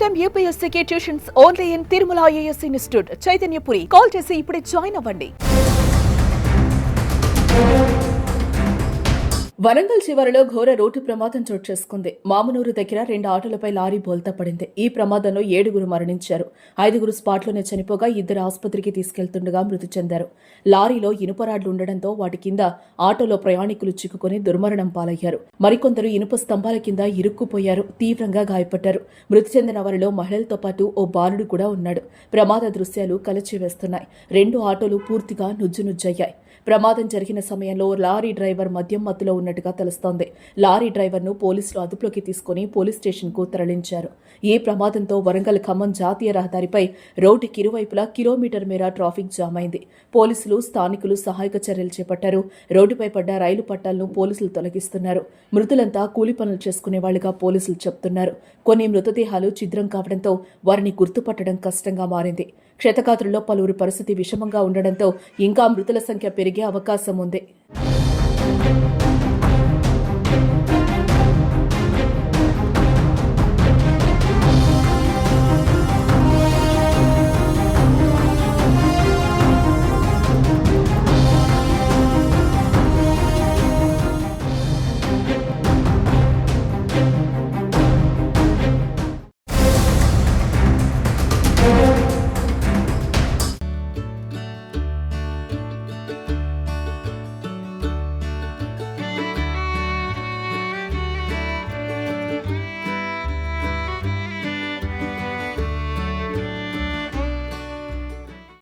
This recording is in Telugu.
టైమ్ యూపీఎస్సీకి tuitions only in Tirumala IAS institute Chaitanyapuri. Call చేసి ఇప్పుడే జాయిన్ అవ్వండి. వరంగల్ చివరలో ఘోర రోడ్డు ప్రమాదం చోటు చేసుకుంది. మామునూరు దగ్గర 2 ఆటోలపై లారీ బోల్తా పడింది. ఈ ప్రమాదంలో 7 మరణించారు. 5 స్పాట్లోనే చనిపోగా 2 ఆసుపత్రికి తీసుకెళ్తుండగా మృతి చెందారు. లారీలో ఇనుపరాడ్లు ఉండడంతో వాటి కింద ఆటోలో ప్రయాణికులు చిక్కుకుని దుర్మరణం పాలయ్యారు. మరికొందరు ఇనుప స్తంభాల కింద ఇరుక్కుపోయారు. తీవ్రంగా గాయపడ్డారు. మృతి చెందిన వారిలో మహిళలతో పాటు ఓ బాలుడు కూడా ఉన్నాడు. ప్రమాద దృశ్యాలు కలచివేస్తున్నాయి. 2 ఆటోలు పూర్తిగా నుజ్జునుజ్జయ్యాయి. ప్రమాదం జరిగిన సమయంలో లారీ డ్రైవర్ మద్యం మత్తులో ఉన్నట్టుగా తెలుస్తోంది. లారీ డ్రైవర్ను పోలీసులు అదుపులోకి తీసుకుని పోలీస్ స్టేషన్కు తరలించారు. ఈ ప్రమాదంతో వరంగల్ ఖమ్మం జాతీయ రహదారిపై రోడ్డుకి ఇరువైపులా కిలోమీటర్ మేర ట్రాఫిక్ జామ్ అయింది. పోలీసులు, స్థానికులు సహాయక చర్యలు చేపట్టారు. రోడ్డుపై పడ్డ రైలు పట్టాలను పోలీసులు తొలగిస్తున్నారు. మృతులంతా కూలి పనులు చేసుకునేవాళ్లుగా పోలీసులు చెప్తున్నారు. కొన్ని మృతదేహాలు ఛిద్రం కావడంతో వారిని గుర్తుపట్టడం కష్టంగా మారింది. క్షతగాత్రుల్లో పలువురి పరిస్థితి విషమంగా ఉండడంతో ఇంకా మృతుల సంఖ్య పెరిగే అవకాశం ఉంది.